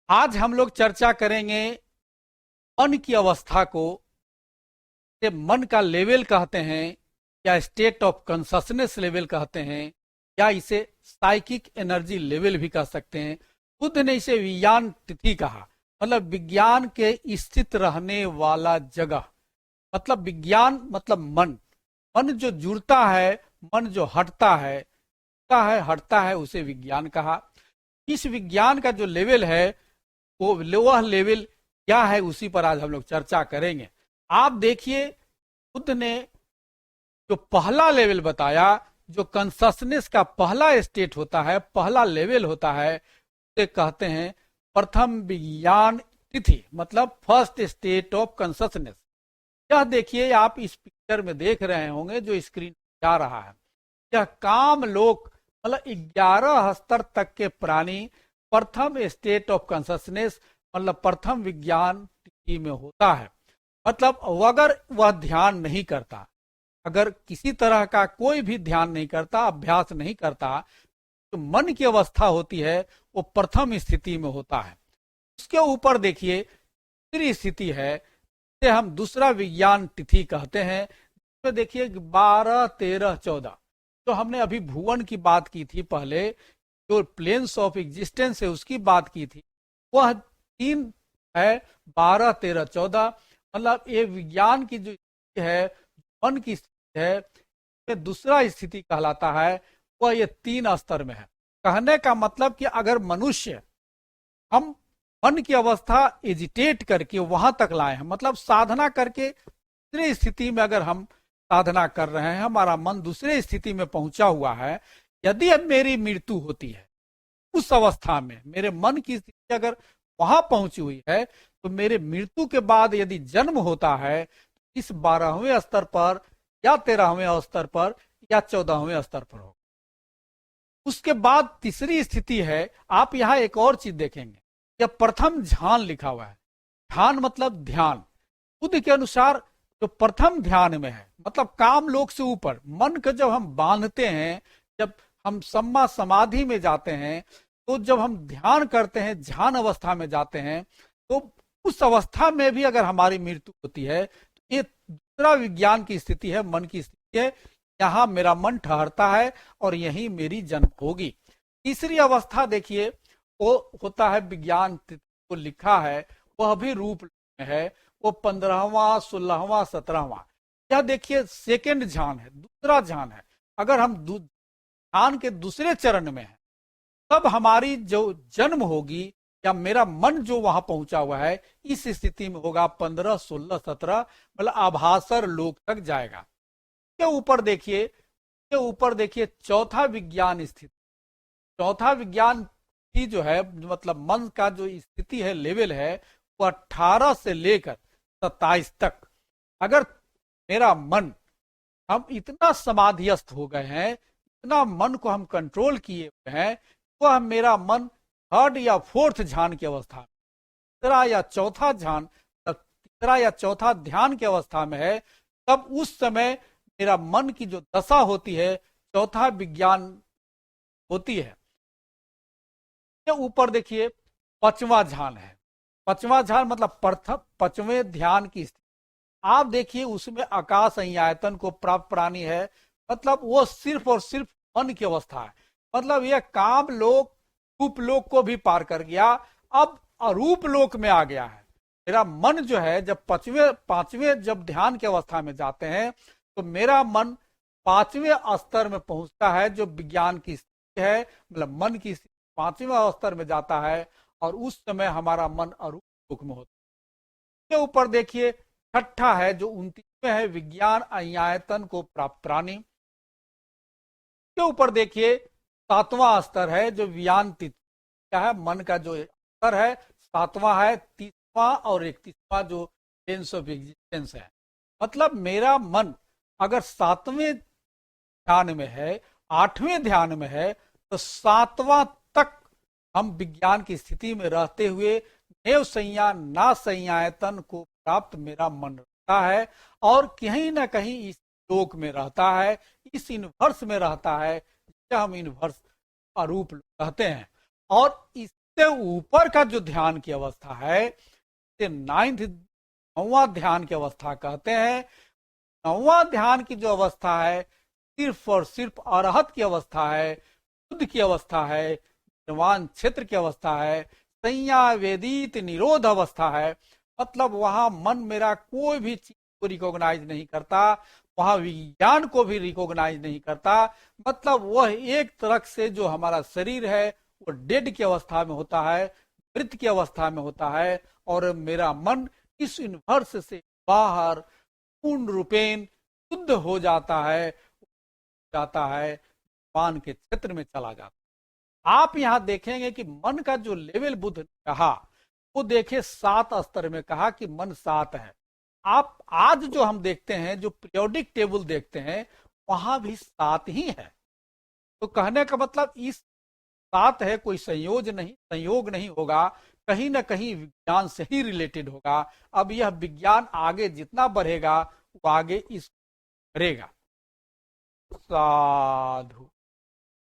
आज हम लोग चर्चा करेंगे मन की अवस्था को। ये मन का लेवल कहते हैं या स्टेट ऑफ कॉन्शसनेस लेवल कहते हैं या इसे साइकिक एनर्जी लेवल भी कह सकते हैं। बुद्ध ने इसे विज्ञान तिथि कहा, मतलब विज्ञान के स्थित रहने वाला जगह। मतलब विज्ञान मतलब मन, मन जो जुड़ता है, मन जो हटता है उसे विज्ञान कहा। इस विज्ञान का जो लेवल है वह लेवल क्या है, उसी पर आज हम लोग चर्चा करेंगे। आप देखिए, बुद्ध ने जो पहला लेवल बताया, जो कॉन्शसनेस का पहला स्टेट होता है, पहला लेवल होता है, उसे कहते हैं प्रथम विज्ञान तिथि, मतलब फर्स्ट स्टेट ऑफ कॉन्शसनेस। यह देखिए, आप इस पिक्चर में देख रहे होंगे जो स्क्रीन पर जा रहा है, यह काम लोक मतलब 11 स्तर तक के प्राणी प्रथम स्टेट ऑफ कॉन्शसनेस मतलब प्रथम विज्ञान स्थिति में होता है। मतलब अगर वह ध्यान नहीं करता, अगर किसी तरह का कोई भी ध्यान नहीं करता, अभ्यास नहीं करता, तो मन की अवस्था होती है वो प्रथम स्थिति में होता है। उसके ऊपर देखिए दूसरी स्थिति है, इसे हम दूसरा विज्ञान तिथि कहते हैं। तो देखिए 12, 13, 14 तो हमने अभी भुवन की बात की थी, पहले जो प्लेन्स ऑफ एग्जिस्टेंस है उसकी बात की थी, वह 3 है, 12, 13, 14। मतलब ये विज्ञान की जो स्थिति है, मन की स्थिति है, ये दूसरा स्थिति कहलाता है। वह ये 3 स्तर में है। कहने का मतलब कि अगर मनुष्य हम मन की अवस्था एजिटेट करके वहां तक लाए हैं, मतलब साधना करके दूसरे स्थिति में अगर हम साधना कर रहे हैं, हमारा मन दूसरे स्थिति में पहुंचा हुआ है, यदि अब मेरी मृत्यु होती है उस अवस्था में, मेरे मन की स्थिति अगर वहां पहुंची हुई है, तो मेरे मृत्यु के बाद यदि जन्म होता है, इस 12वें स्तर पर या 13वें स्तर पर या 14वें स्तर पर होगा। उसके बाद तीसरी स्थिति है, आप यहां एक और चीज देखेंगे, यह प्रथम ध्यान लिखा हुआ है। ध्यान मतलब ध्यान, बुद्ध के अनुसार जो प्रथम ध्यान में है, मतलब काम लोक से ऊपर मन को जब हम बांधते हैं, जब हम सम्मा समाधि में जाते हैं, तो जब हम ध्यान करते हैं, ध्यान अवस्था में जाते हैं, तो उस अवस्था में भी अगर हमारी मृत्यु होती है, तो ये दूसरा विज्ञान की स्थिति है, मन की स्थिति है। यहाँ मेरा मन ठहरता है और यही मेरी जन्म होगी। तीसरी अवस्था देखिए, वो होता है विज्ञान को लिखा है, वह भी रूप में है, वो 15वां, 16वां, 17वां। यह देखिए सेकेंड ध्यान है, दूसरा ध्यान है। अगर हम ध्यान के दूसरे चरण में है, तब हमारी जो जन्म होगी या मेरा मन जो वहां पहुंचा हुआ है, इस स्थिति में होगा 15, 16, 17, मतलब आभासर लोक तक जाएगा। के ऊपर देखिए चौथा विज्ञान स्थिति। चौथा विज्ञान की जो है, मतलब मन का जो स्थिति है, लेवल है, वो 18 से लेकर 27 तक। अगर मेरा मन, हम इतना समाधिस्थ हो गए हैं, इतना मन को हम कंट्रोल किए हुए हैं, वह मेरा मन थर्ड या फोर्थ ध्यान की अवस्था में, तीसरा या चौथा ध्यान, तीसरा या चौथा ध्यान की अवस्था में है, तब उस समय मेरा मन की जो दशा होती है, चौथा विज्ञान होती है। ऊपर देखिए पांचवा ध्यान है। पांचवा ध्यान मतलब प्रथम पांचवें ध्यान की स्थिति। आप देखिए उसमें आकाश आयतन को प्राप्त प्राणी है, मतलब वो सिर्फ और सिर्फ मन की अवस्था है। मतलब यह काम लोक, रूप लोक को भी पार कर गया, अब अरूप लोक में आ गया है। मेरा मन जो है, जब पांचवें जब ध्यान की अवस्था में जाते हैं, तो मेरा मन 5वें स्तर में पहुंचता है, जो विज्ञान की स्थिति है, मतलब मन की स्थिति 5वें स्तर में जाता है, और उस समय हमारा मन अरूप लोक में होता है। ऊपर देखिए छठा है, जो 29वें है, विज्ञान आयतन को प्राप्त प्राणी। के ऊपर देखिए 7वां स्तर है, जो विज्ञान क्या है, मन का जो स्तर है, 7वां है। 30वां और 31वां जो सेंस ऑफ एग्जिस्टेंस है। मतलब मेरा मन अगर 7वें ध्यान में है, 8वें ध्यान में है, तो 7वां तक हम विज्ञान की स्थिति में रहते हुए नेव संज्ञा ना संज्ञायतन को प्राप्त मेरा मन रहता है, और कहीं ना कहीं इस लोक में रहता है, इस यूनिवर्स में रहता है, जिसे हम यूनिवर्स अरूप कहते हैं। और इस इससे ऊपर का जो ध्यान की अवस्था है, इसे नौवां ध्यान की अवस्था कहते हैं। नौवां ध्यान की जो अवस्था है सिर्फ और सिर्फ अरहत की अवस्था है, शुद्ध की अवस्था है, निर्वाण क्षेत्र की अवस्था है, संज्ञा वेदित निरोध अवस्था है। मतलब वहां मन मेरा कोई भी चीज को रिकॉग्नाइज नहीं करता, वहां विज्ञान को भी रिकॉग्नाइज नहीं करता। मतलब वह एक तरह से जो हमारा शरीर है वो डेड की अवस्था में होता है, मृत की अवस्था में होता है, और मेरा मन इस यूनिवर्स से बाहर पूर्ण रूपेण शुद्ध हो जाता है निर्वाण के क्षेत्र में चला जाता है। आप यहां देखेंगे कि मन का जो लेवल बुद्ध ने कहा वो देखे 7 स्तर में कहा कि मन 7 है। आप आज जो हम देखते हैं, जो पीरियोडिक टेबल देखते हैं, वहां भी 7 ही है। तो कहने का मतलब इस 7 है, कोई संयोग नहीं होगा, कहीं ना कहीं विज्ञान से ही रिलेटेड होगा। अब यह विज्ञान आगे जितना बढ़ेगा वो आगे इस करेगा। साधु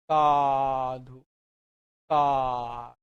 साधु साधु।